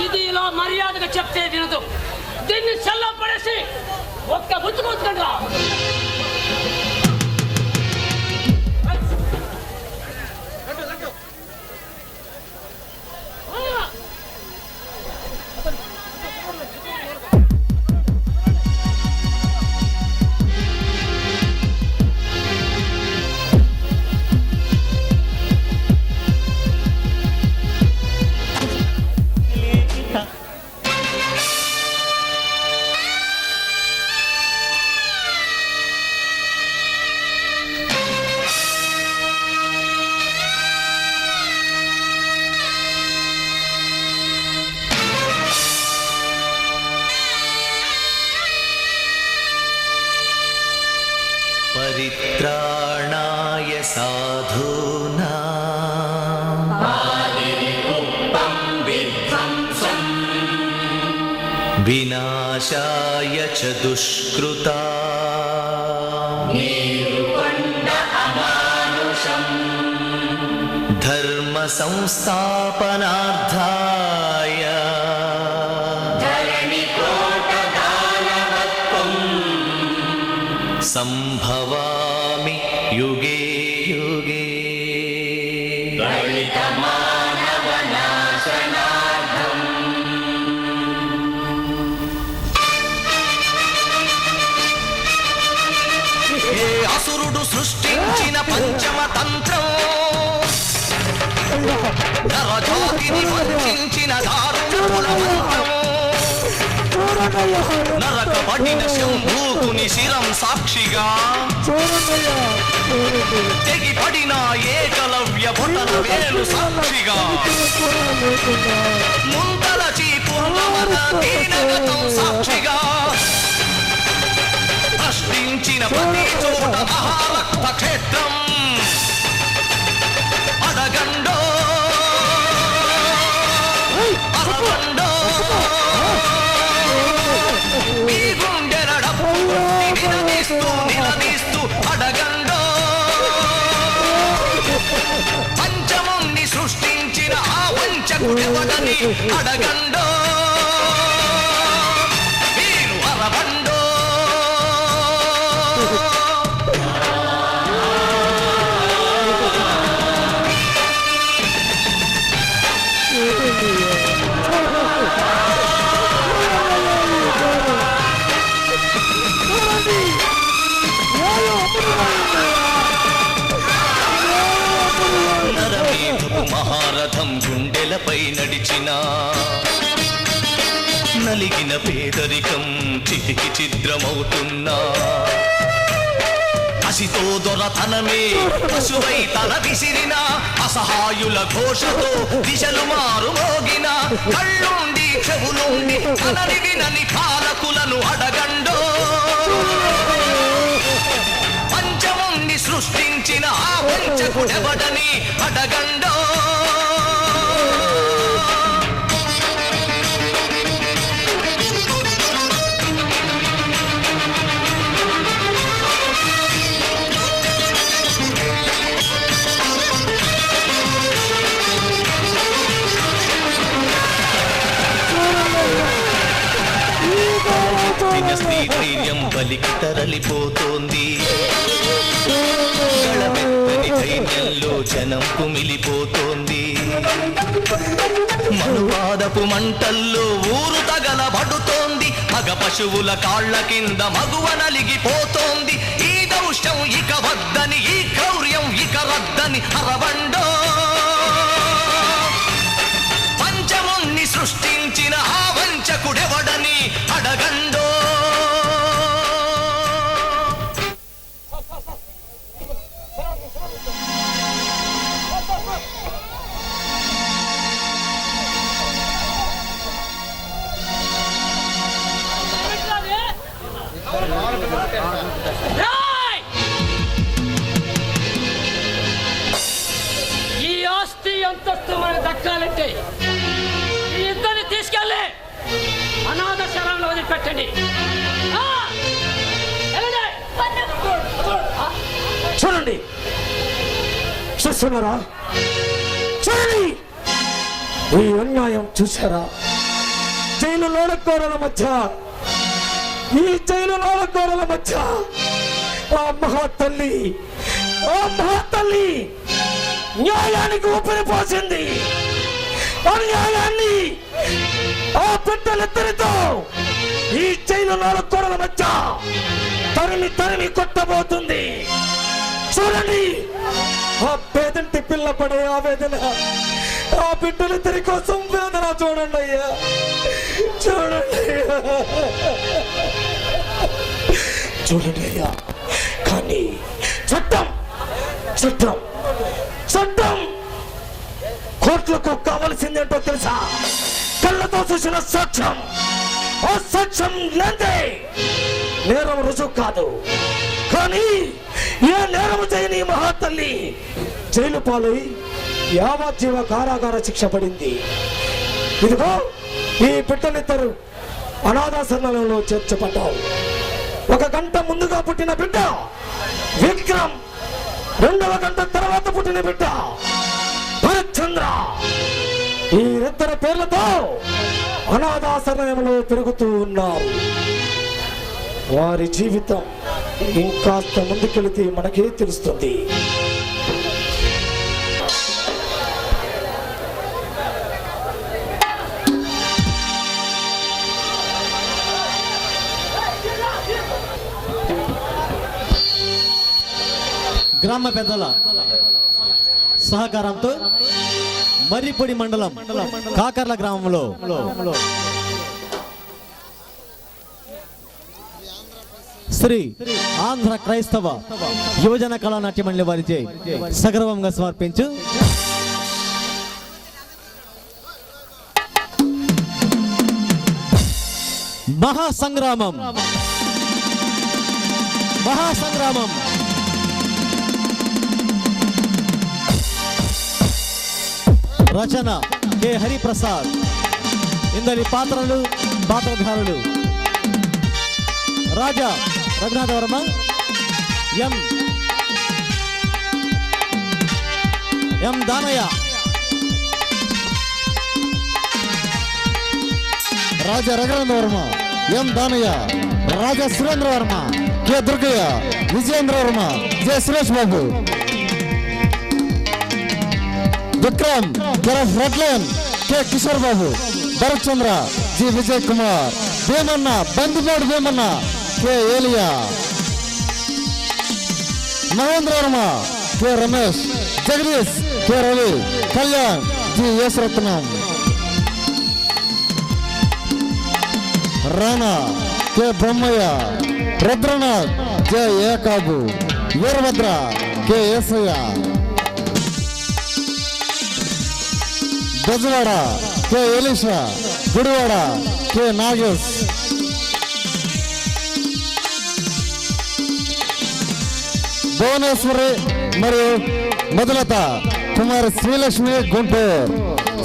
ఇది ఇలా మర్యాదగా చెప్తే వినదు. దీన్ని చెల్లం పడేసి ఒక్క ముచ్చుకోవచ్చుకండి రా. परित्राणाय साधूनां विनाशाय च दुष्कृतां धर्म संस्थापनार्थाय संभवामि युगे युगे हे असुरुडु सृष्टिंचिन पंचम तंत्रं नरजातिनि वंचिंचिन दारुण मंत्रं నరక పడిన శంభూకుని శిరం సాక్షిగా తెగి పడిన ఏకలవ్య బొటన వేలు సాక్షిగా ముందల చీపుర్లవన దీనగతం సాక్షిగా ప్రశ్నించిన ప్రతి చోట మహారక్త క్షేత్రం అడగండో అరవండో నిలదీస్తూ అడగండో పంచముని సృష్టించిన ఆ వంచకుడెవడని అడగండో మీరు అరవండో మహారథం గుండెలపై నడిచిన నలిగిన పేదరికం చితికి చిద్రమవుతున్నా అసితో దొరతనమే పశువై తల విసిరిన అసహాయుల ఘోషతో దిశలు మారు మోగిన కళ్ళుండి చెవులుండి తనని వినని పాలకులను అడగండో పంచముని సృష్టించిన ఆ వంచకుడెవడని అడగండో స్త్రీ ధైర్యం బలికి తరలిపోతోంది గళమెత్తని ధైర్యంలో జనం కుమిలిపోతోంది మనువాదపు మంటల్లో ఊరు తగలబడుతోంది మగ పశువుల కాళ్ల కింద మగువ నలిగిపోతోంది ఈ దౌష్యం ఇక వద్దని ఈ క్రౌర్యం ఇక రద్దని అరవండో పంచముని సృష్టించిన ఆ వంచకుడెవడని అడగండో ఈ ఆస్తి అంతస్తు మనకు దక్కాలంటే ఈ ఇద్దరిని తీసుకెళ్ళి అనాథ శరణంలో వదిలిపెట్టండి. చూడండి, చూస్తున్నారా? చూడండి, ఈ అన్యాయం చూసారా? జైలు లోడకోరల మధ్య, ఈ జైలు లోడకోరల మధ్య ఆ మహాతల్లి న్యాయానికి ఊపిరి పోసింది. అన్యాయాన్ని ఆ బిడ్డలిద్దరితో ఈ జైలు లోడకోరల మధ్య తరిమి కొట్టబోతుంది. చూడండి ఆ పేదంటి పిల్ల పడే ఆవేదన, ఆ బిడ్డలిద్దరి కోసం వేదన చూడండి అయ్యా, చూడండి అయ్యా. కానీ చట్టం కోర్టులకు కావలసిందేంటో తెలుసా? కళ్ళతో చూసిన సాక్ష్యం. ఆ సాక్ష్యం లేదే నేరం రుజువు కాదు. కానీ ఏ నేరము చేయని మహాతల్లి జైలు పాలై యావజ్జీవ కారాగార శిక్ష పడింది. ఇదిగో ఈ బిడ్డలిద్దరు అనాథాశ్రమంలో చేర్చబడ్డారు. 1 గంట ముందుగా పుట్టిన బిడ్డ విక్రమ్, 2వ గంట తర్వాత పుట్టిన బిడ్డ భరత్చంద్ర. ఈ 2 పేర్లతో అనాథాశ్రమంలో పెరుగుతూ ఉన్నారు. వారి జీవితం ఇంకాస్త ముందుకెళితే మనకే తెలుస్తుంది. గ్రామ పెద్దల సహకారంతో మర్రిపొడి మండలం కాకర్ల గ్రామంలో శ్రీ ఆంధ్ర క్రైస్తవ యువజన కళా నాట్య మండలి వారిచే సగర్వంగా సమర్పించు మహాసంగ్రామం రచన కె హరిప్రసాద్. ఇందరి పాత్రధారులు Raja Raghunatha Varma, M Danayya, Raja Raghunatha Varma, M Danayya, Raja Surendra Varma, K Durgayya, Vijayendra Varma, J Suresh Babu, Vikram redline, K Kishore Babu, Bharat Chandra, G Vijay Kumar, Bheemanna బందిపోడు Bheemanna, K Eliya, Mahendra Varma, K Ramesh, Jagadish, K Ravi, Kalyan, G Yesaratnam, Rana, K Brahmayya, Rudranath, J Ekabu, Veerabhadra, K Yesayya, Bezawada, K Elisha, Gudivada, K Nagesh, Bhuvaneswari మరియు మధులత కుమార్ శ్రీలక్ష్మి గుంటూరు,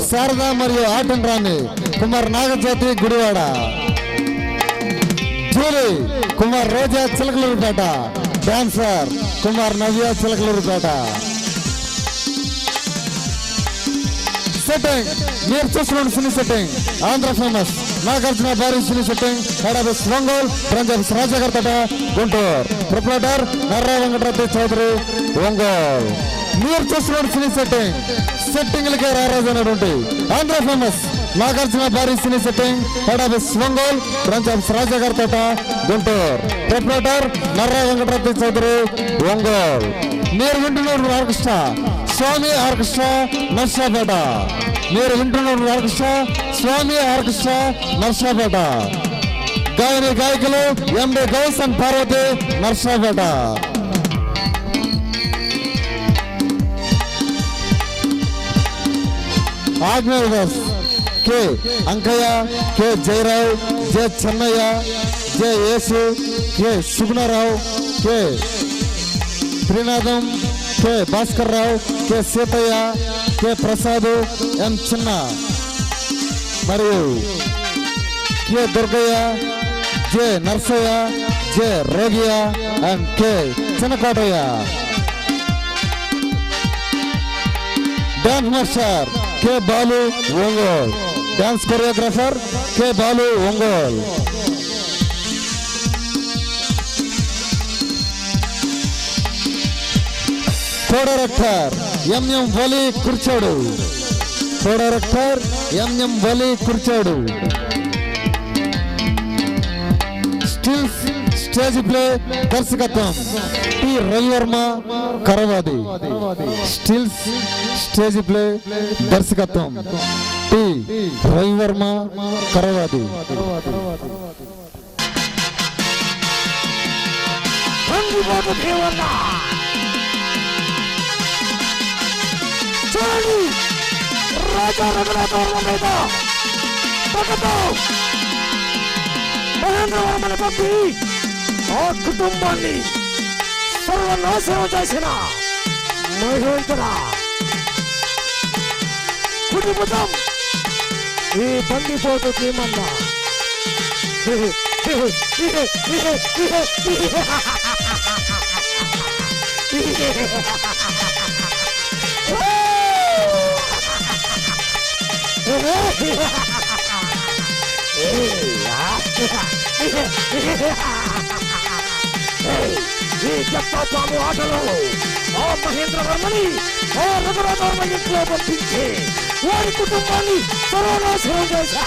శారద మరియు ఆటన్ Rani Kumar Nagajyothi Gudivada, Julie Kumar Roja Chilakaluripet, dancer Kumar Navya Chilakaluripet. Setting మీరు చూస్తున్న cine setting Andhra famous Nagarjuna భారీ cine setting head office Ongole, branch office Rajagarpet, Guntur. Proprietor Narra Venkataratna Chowdary, Ongole. మీరు చూస్తున్న సినీ సెట్టింగ్లకే రారాజు అనేటువంటి ఆంధ్ర ఫేమస్ నాగార్జున భారీ cine setting head office Ongole, branch office Rajagarpet, Guntur. Proprietor Narra Venkataratna Chowdary, Ongole. మీరు వింటున్న ఆర్కెస్ట్రా స్వామి ఆర్కెస్ట్రా నర్సాపేట. మీరు వింటున్న ఆర్కెస్ట్రా స్వామి ఆర్కెస్ట్రా నర్సాపేట. గాయకులు MD Ghouse and Parvathi, Narsapet. Agneyadas, K Ankayya, K Jayarao, J Chennayya, J Yesu, K Sugunarao, K Trinatham, K Bhaskar Rao, K Seethayya, K Prasad, M Chinna మరియు K Durgayya, J Narsayya, J Rogiya and K Chinnakotayya. Dance master K Balu, Ongole. Dance choreographer K Balu Ongole. Co director MM Vali కుర్చోడు. Co director MM Vali కుర్చోడు. Stills stage play దర్శకత్వం T Ravivarma Karavadi. Stills stage play దర్శకత్వం T Ravivarma Karavadi. చూడండి, రాజా రఘునాథ వర్మ మీద పగతో మహేంద్రవర్మని పంపి ఆ కుటుంబాన్ని సర్వనాశనం చేసిన మహేంద్ర కుటుంబం ఈ బందిపోటు భీమన్న. ఈ జప్పాస్వామి ఆటలో ఆ మహేంద్రవర్మని ఆ రఘునాథవర్మ ఇంట్లో పంపించి వారి కుటుంబాన్ని సర్వనాశనం చేశా.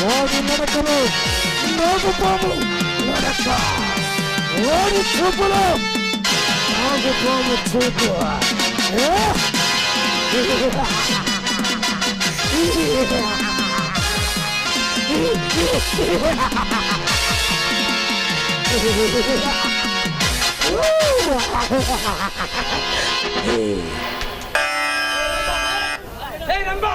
వాడి నడకలో నాగుపాము నడక, వాడి చూపులో నాగుపాము చూపు. రంగా